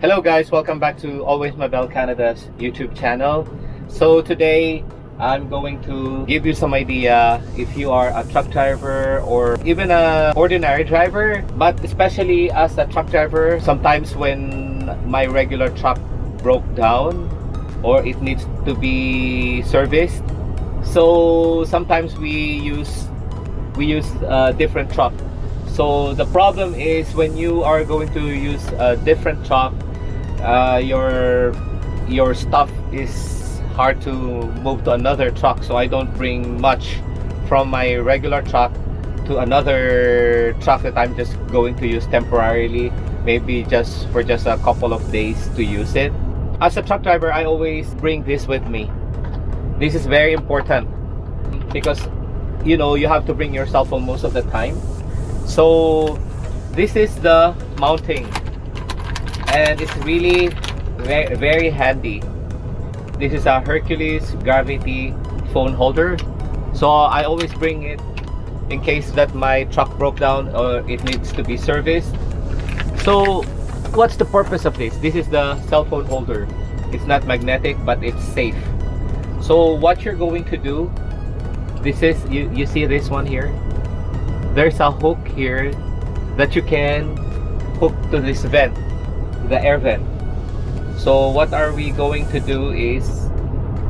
Hello guys, welcome back to Always Mabel Canada's YouTube channel. So today I'm going to give you some idea if you are a truck driver or even a ordinary driver, but especially as a truck driver, sometimes when my regular truck broke down or it needs to be serviced, so sometimes we use a different truck. So the problem is when you are going to use a different truck, your stuff is hard to move to another truck. So I don't bring much from my regular truck to another truck that I'm just going to use temporarily, maybe just for a couple of days to use it. As a truck driver, I always bring this with me. This is very important because you have to bring your cell phone most of the time. So this is the mounting, and it's really very, very handy. This is a Hercules gravity phone holder, so I always bring it in case that my truck broke down or it needs to be serviced. So what's the purpose of this? This is the cell phone holder. It's not magnetic, but it's safe. So what you're going to do, this is, you see this one here, there's a hook here that you can hook to this vent, the air vent. So what are we going to do is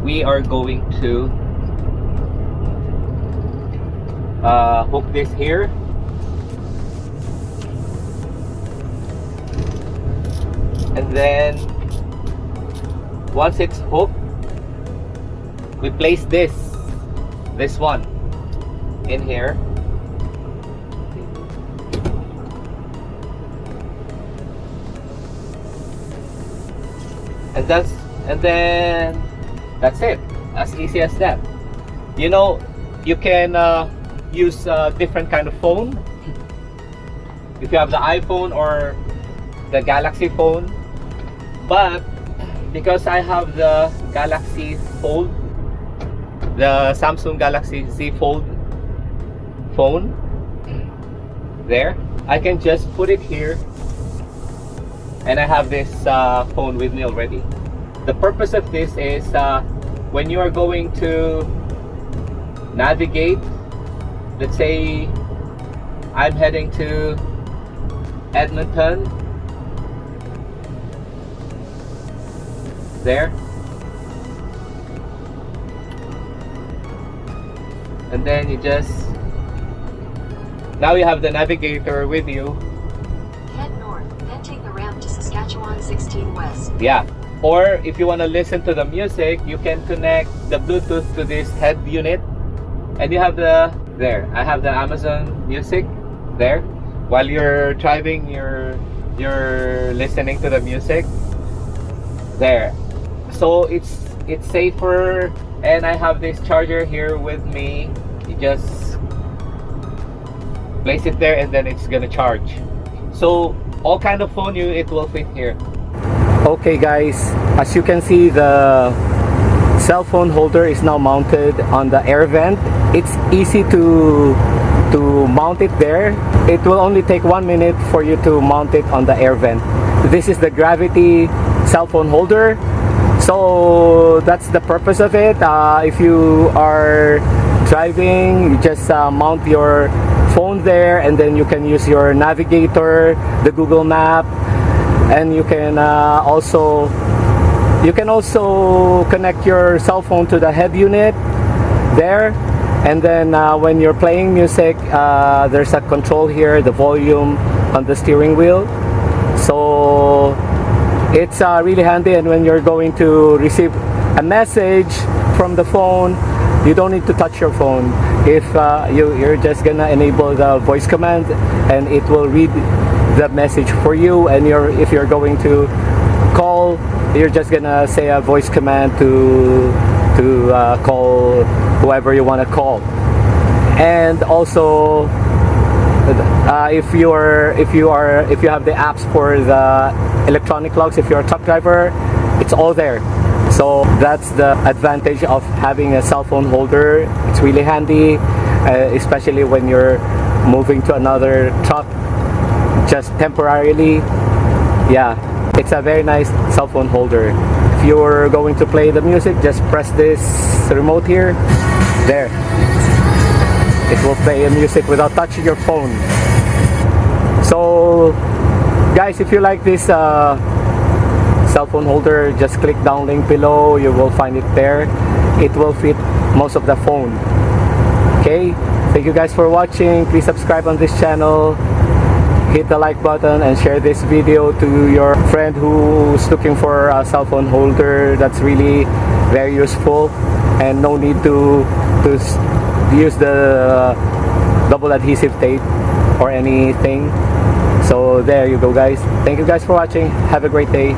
we are going to hook this here, and then once it's hooked, we place this one in here, and then that's it. As easy as that. You can use a different kind of phone. If you have the iPhone or the Galaxy phone, but because I have the GalaxyZ Fold, the Samsung GalaxyZ Fold phone, there, I can just put it here, and I have this phone with me already. The purpose of this is when you are going to navigate, let's say I'm heading to Edmonton, there, and then now you have the navigator with you. Head north, then take the ramp to Saskatchewan 16 West. Yeah. Or if you want to listen to the music, you can connect the Bluetooth to this head unit, and you have I have the Amazon Music there. While you're driving, you're listening to the music there. So it's safer, and I have this charger here with me. You just place it there, and then it's gonna charge. So all kind of phone it will fit here. Okay guys, as you can see, the cell phone holder is now mounted on the air vent. It's easy to mount it there. It will only take 1 minute for you to mount it on the air vent. This is the gravity cell phone holder. So that's the purpose of it. If you are driving, you just mount your phone there, and then you can use your navigator, the Google map, and you can also connect your cell phone to the head unit there, and then when you're playing music, there's a control here, the volume on the steering wheel. So it's really handy, and when you're going to receive a message from the phone, you don't need to touch your phone. If you're just gonna enable the voice command, and it will read the message for you, and if you're going to call, you're just gonna say a voice command to call whoever you want to call. And also if you have the apps for the electronic logs, if you're a truck driver, it's all there. So that's the advantage of having a cell phone holder. It's really handy, especially when you're moving to another truck just temporarily. Yeah, It's a very nice cell phone holder. If you're going to play the music, just press this remote here. There. It will play the music without touching your phone. So, guys, if you like this cell phone holder, just click down link below. You will find it there. It will fit most of the phone. Okay, thank you guys for watching. Please subscribe on this channel, hit the like button, and share this video to your friend who's looking for a cell phone holder that's really very useful, and no need to use the double adhesive tape or anything. So there you go, guys. Thank you guys for watching. Have a great day.